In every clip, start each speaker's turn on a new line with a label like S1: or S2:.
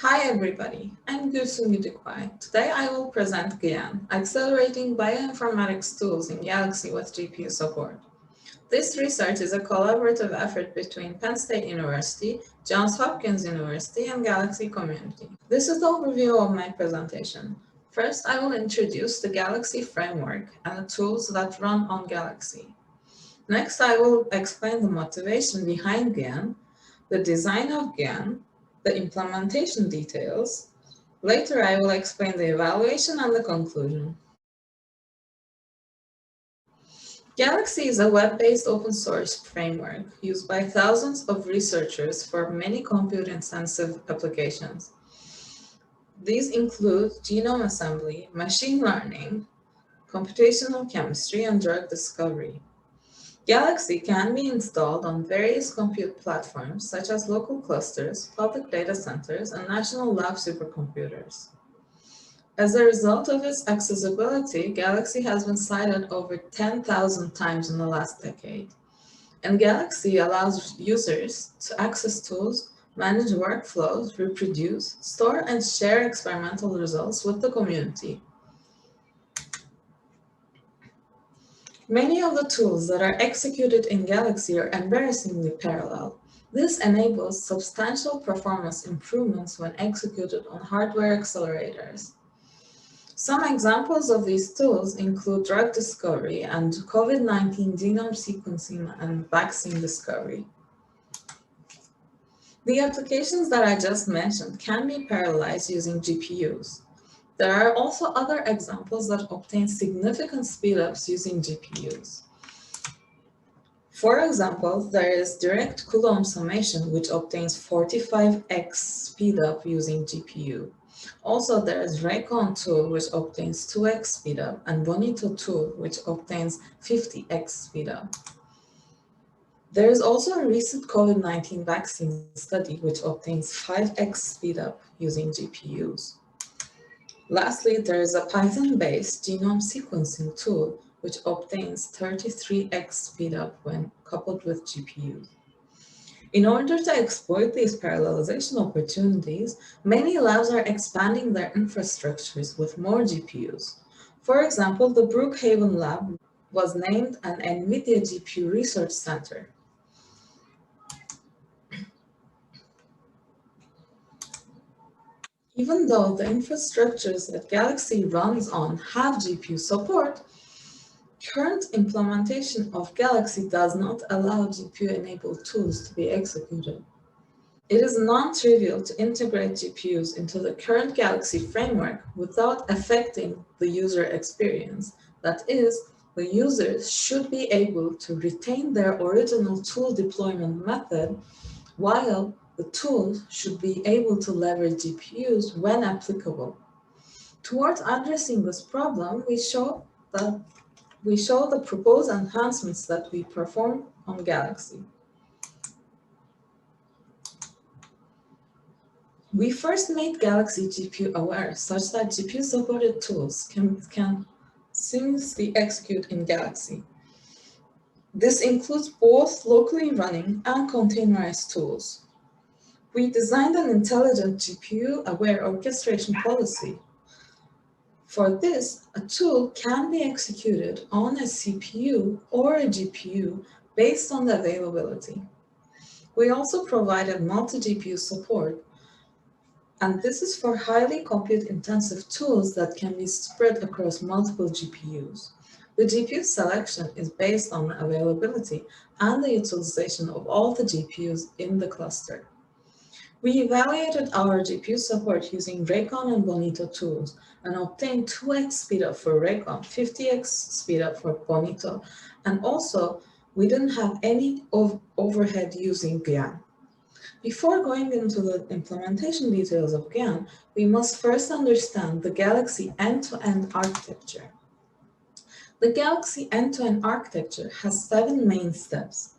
S1: Hi everybody, I'm Gudukbay. Today I will present GYAN, accelerating bioinformatics tools in Galaxy with GPU support. This research is a collaborative effort between Penn State University, Johns Hopkins University, and Galaxy community. This is the overview of my presentation. First, I will introduce the Galaxy framework and the tools that run on Galaxy. Next, I will explain the motivation behind GYAN, the design of GYAN, the implementation details. Later, I will explain the evaluation and the conclusion. Galaxy is a web-based open-source framework used by thousands of researchers for many compute-intensive applications. These include genome assembly, machine learning, computational chemistry, and drug discovery. Galaxy can be installed on various compute platforms such as local clusters, public data centers, and national lab supercomputers. As a result of its accessibility, Galaxy has been cited over 10,000 times in the last decade. And Galaxy allows users to access tools, manage workflows, reproduce, store, and share experimental results with the community. Many of the tools that are executed in Galaxy are embarrassingly parallel. This enables substantial performance improvements when executed on hardware accelerators. Some examples of these tools include drug discovery and COVID-19 genome sequencing and vaccine discovery. The applications that I just mentioned can be parallelized using GPUs. There are also other examples that obtain significant speedups using GPUs. For example, there is direct Coulomb summation, which obtains 45x speedup using GPU. Also, there is Raycon tool, which obtains 2x speedup, and Bonito tool, which obtains 50x speedup. There is also a recent COVID-19 vaccine study, which obtains 5x speedup using GPUs. Lastly, there is a Python-based genome sequencing tool, which obtains 33x speedup when coupled with GPUs. In order to exploit these parallelization opportunities, many labs are expanding their infrastructures with more GPUs. For example, the Brookhaven lab was named an NVIDIA GPU Research Center. Even though the infrastructures that Galaxy runs on have GPU support, current implementation of Galaxy does not allow GPU-enabled tools to be executed. It is non-trivial to integrate GPUs into the current Galaxy framework without affecting the user experience. That is, the users should be able to retain their original tool deployment method, while the tools should be able to leverage GPUs when applicable. Towards addressing this problem, we show the proposed enhancements that we perform on Galaxy. We first made Galaxy GPU aware such that GPU-supported tools can seamlessly execute in Galaxy. This includes both locally running and containerized tools. We designed an intelligent GPU-aware orchestration policy. For this, a tool can be executed on a CPU or a GPU based on the availability. We also provided multi-GPU support, and this is for highly compute-intensive tools that can be spread across multiple GPUs. The GPU selection is based on the availability and the utilization of all the GPUs in the cluster. We evaluated our GPU support using Raycon and Bonito tools and obtained 2x speedup for Raycon, 50x speedup for Bonito, and also we didn't have any overhead using GYAN. Before going into the implementation details of GYAN, we must first understand the Galaxy end-to-end architecture. The Galaxy end-to-end architecture has 7 main steps.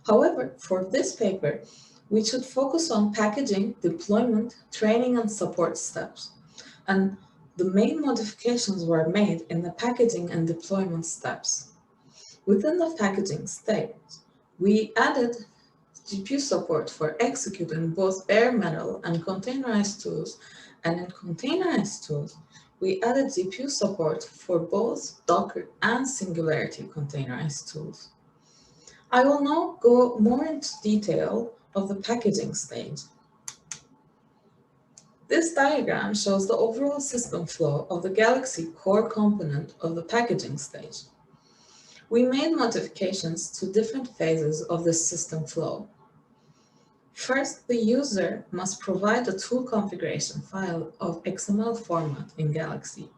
S1: However, for this paper, we should focus on packaging, deployment, training, and support steps. And the main modifications were made in the packaging and deployment steps. Within the packaging steps, we added GPU support for executing both bare metal and containerized tools, and in containerized tools, we added GPU support for both Docker and Singularity containerized tools. I will now go more into detail of the packaging stage. This diagram shows the overall system flow of the Galaxy core component of the packaging stage. We made modifications to different phases of this system flow. First, the user must provide a tool configuration file of XML format in Galaxy.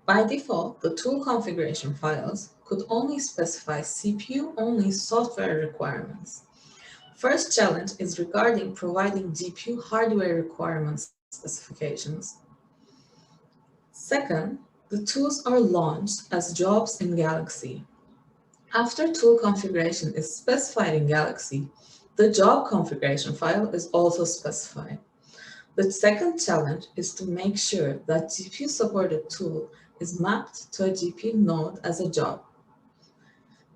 S1: By default, the tool configuration files could only specify CPU-only software requirements. First challenge is regarding providing GPU hardware requirements specifications. Second, the tools are launched as jobs in Galaxy. After tool configuration is specified in Galaxy, the job configuration file is also specified. The second challenge is to make sure that GPU-supported tool is mapped to a GPU node as a job.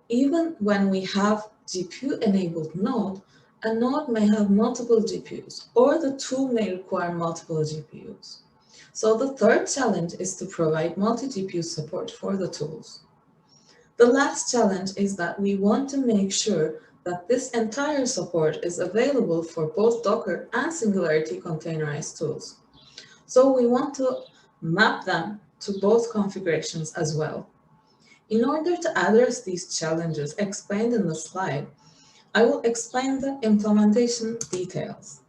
S1: Even when we have GPU-enabled node, a node may have multiple GPUs, or the tool may require multiple GPUs. So the third challenge is to provide multi-GPU support for the tools. The last challenge is that we want to make sure that this entire support is available for both Docker and Singularity containerized tools. So we want to map them to both configurations as well. In order to address these challenges explained in the slide, I will explain the implementation details.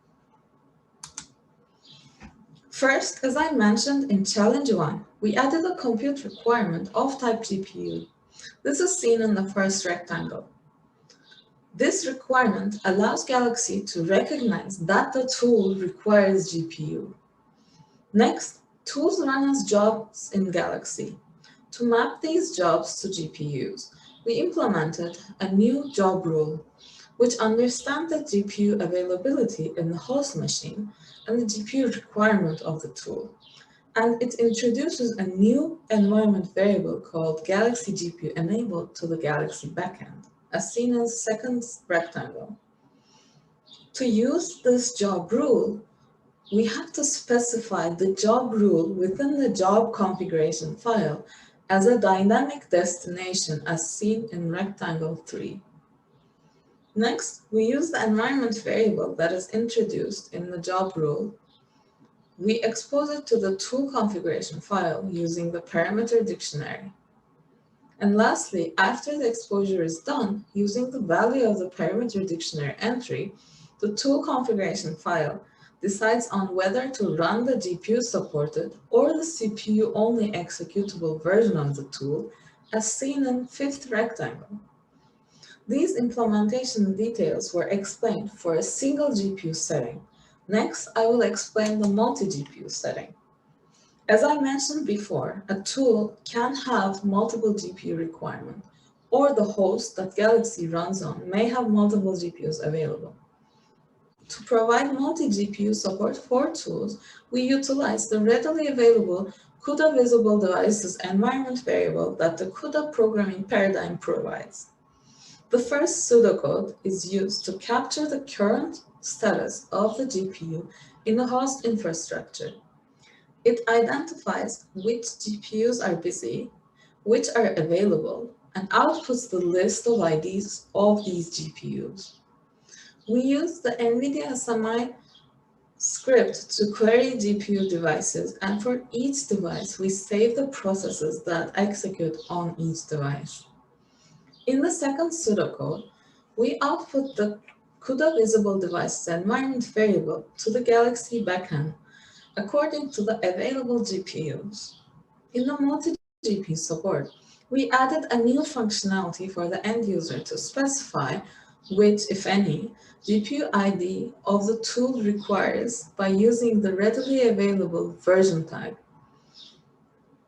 S1: First, as I mentioned in challenge 1, we added a compute requirement of type GPU. This is seen in the first rectangle. This requirement allows Galaxy to recognize that the tool requires GPU. Next, tools run as jobs in Galaxy. To map these jobs to GPUs, we implemented a new job rule, which understands the GPU availability in the host machine and the GPU requirement of the tool. And it introduces a new environment variable called Galaxy GPU enabled to the Galaxy backend, as seen in the second rectangle. To use this job rule, we have to specify the job rule within the job configuration file as a dynamic destination as seen in rectangle 3. Next, we use the environment variable that is introduced in the job rule. We expose it to the tool configuration file using the parameter dictionary. And lastly, after the exposure is done, using the value of the parameter dictionary entry, the tool configuration file decides on whether to run the GPU-supported or the CPU-only executable version of the tool, as seen in fifth rectangle. These implementation details were explained for a single GPU setting. Next, I will explain the multi-GPU setting. As I mentioned before, a tool can have multiple GPU requirements, or the host that Galaxy runs on may have multiple GPUs available. To provide multi-GPU support for tools, we utilize the readily available CUDA visible devices environment variable that the CUDA programming paradigm provides. The first pseudocode is used to capture the current status of the GPU in the host infrastructure. It identifies which GPUs are busy, which are available, and outputs the list of IDs of these GPUs. We use the NVIDIA SMI script to query GPU devices, and for each device, we save the processes that execute on each device. In the second pseudocode, we output the CUDA visible devices environment variable to the Galaxy backend according to the available GPUs. In the multi-GPU support, we added a new functionality for the end user to specify which, if any, GPU ID of the tool requires by using the readily available version tag.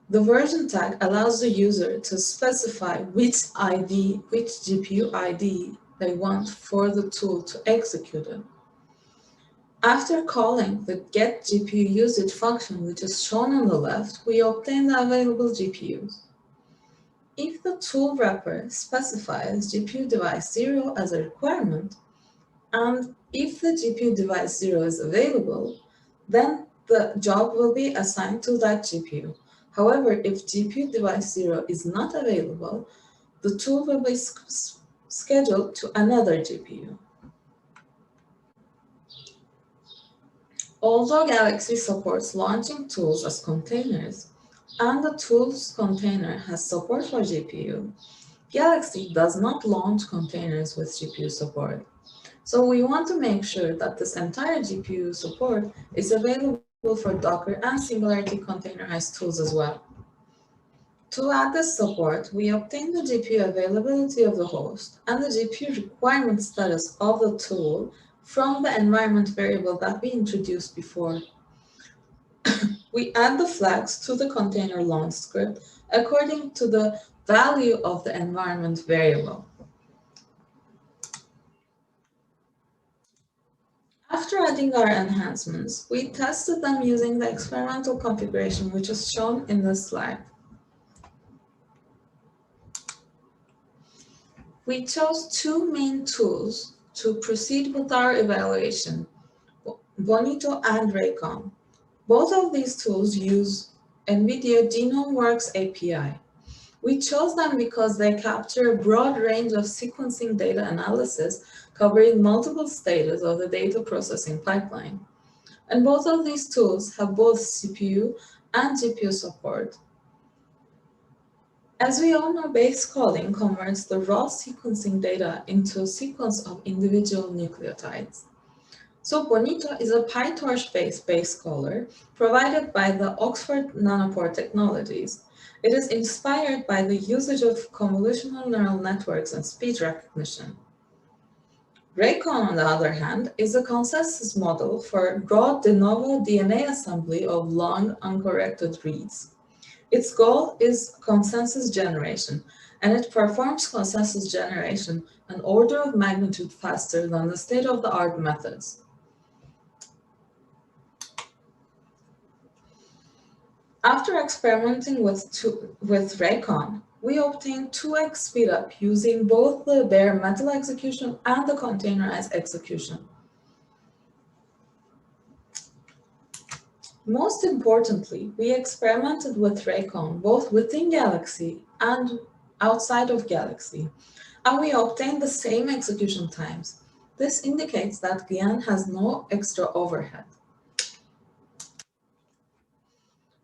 S1: The version tag allows the user to specify which GPU ID they want for the tool to execute it. After calling the getGPUUsage function, which is shown on the left, we obtain the available GPUs. If the tool wrapper specifies GPU device 0 as a requirement, And if the GPU device 0 is available, then the job will be assigned to that GPU. However, if GPU device 0 is not available, the tool will be scheduled to another GPU. Although Galaxy supports launching tools as containers, and the tool's container has support for GPU, Galaxy does not launch containers with GPU support. So we want to make sure that this entire GPU support is available for Docker and Singularity containerized tools as well. To add this support, we obtain the GPU availability of the host and the GPU requirement status of the tool from the environment variable that we introduced before. We add the flags to the container launch script according to the value of the environment variable. After adding our enhancements, we tested them using the experimental configuration, which is shown in this slide. We chose two main tools to proceed with our evaluation, Bonito and Raycon. Both of these tools use NVIDIA GenomeWorks API. We chose them because they capture a broad range of sequencing data analysis covering multiple stages of the data processing pipeline. And both of these tools have both CPU and GPU support. As we all know, base calling converts the raw sequencing data into a sequence of individual nucleotides. So Bonito is a PyTorch-based base caller provided by the Oxford Nanopore Technologies. It is inspired by the usage of convolutional neural networks and speech recognition. Raycon, on the other hand, is a consensus model for raw de novo DNA assembly of long, uncorrected reads. Its goal is consensus generation, and it performs consensus generation an order of magnitude faster than the state-of-the-art methods. After experimenting with Raycon, we obtained 2x speedup using both the bare metal execution and the containerized execution. Most importantly, we experimented with Raycon both within Galaxy and outside of Galaxy, and we obtained the same execution times. This indicates that GYAN has no extra overhead.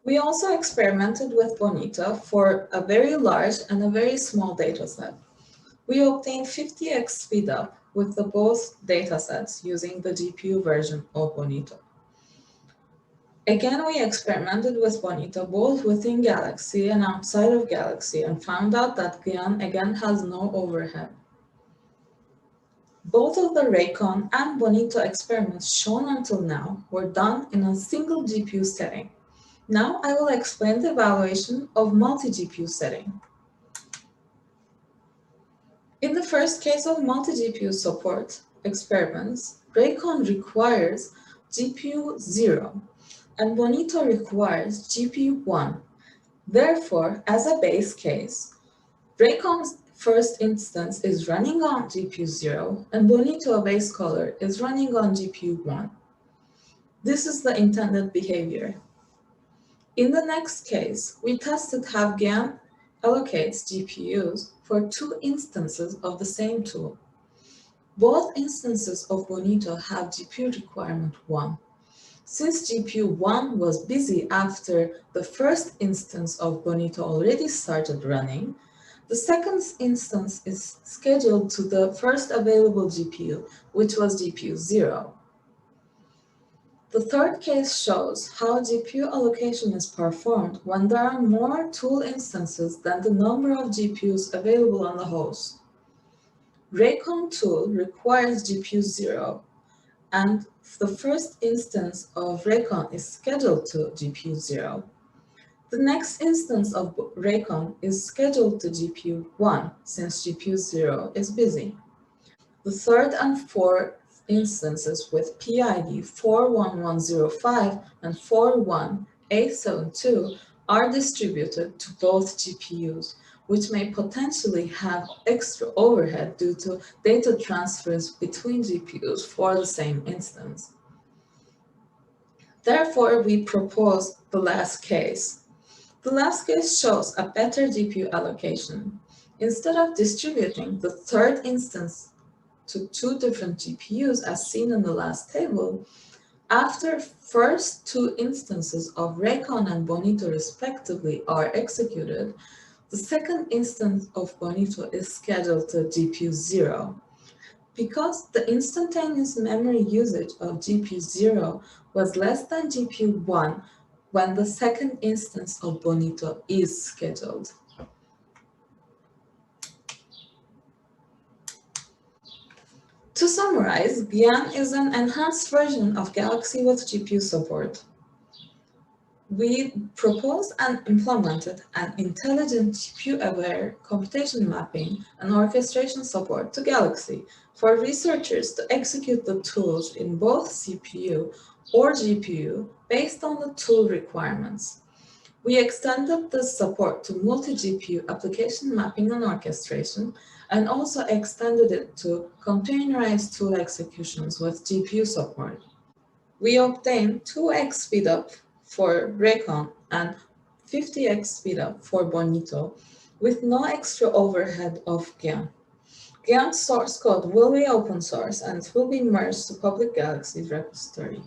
S1: We also experimented with Bonito for a very large and a very small dataset. We obtained 50x speedup with the both datasets using the GPU version of Bonito. Again, we experimented with Bonito both within Galaxy and outside of Galaxy and found out that GYAN again has no overhead. Both of the Raycon and Bonito experiments shown until now were done in a single GPU setting. Now I will explain the evaluation of multi-GPU setting. In the first case of multi-GPU support experiments, Raycon requires GPU 0 and Bonito requires GPU 1. Therefore, as a base case, Raycon's first instance is running on GPU 0 and Bonito, a base caller, is running on GPU 1. This is the intended behavior. In the next case, we tested how GYAN allocates GPUs for two instances of the same tool. Both instances of Bonito have GPU requirement 1. Since GPU 1 was busy after the first instance of Bonito already started running, the second instance is scheduled to the first available GPU, which was GPU 0. The third case shows how GPU allocation is performed when there are more tool instances than the number of GPUs available on the host. Raycon tool requires GPU 0, and the first instance of Raycon is scheduled to GPU 0. The next instance of Raycon is scheduled to GPU 1, since GPU 0 is busy. The third and fourth instances with PID 41105 and 41872 are distributed to both GPUs, which may potentially have extra overhead due to data transfers between GPUs for the same instance. Therefore, we propose the last case. The last case shows a better GPU allocation. Instead of distributing the third instance to two different GPUs as seen in the last table, after first two instances of Raycon and Bonito respectively are executed, the second instance of Bonito is scheduled to GPU 0. Because the instantaneous memory usage of GPU 0 was less than GPU 1 when the second instance of Bonito is scheduled. To summarize, GYAN is an enhanced version of Galaxy with GPU support. We proposed and implemented an intelligent GPU-aware computation mapping and orchestration support to Galaxy for researchers to execute the tools in both CPU or GPU based on the tool requirements. We extended this support to multi-GPU application mapping and orchestration, and also extended it to containerized tool executions with GPU support. We obtained 2x speedup for Raycon and 50x speedup for Bonito with no extra overhead of GYAN. GYAN source code will be open source and will be merged to public Galaxy repository.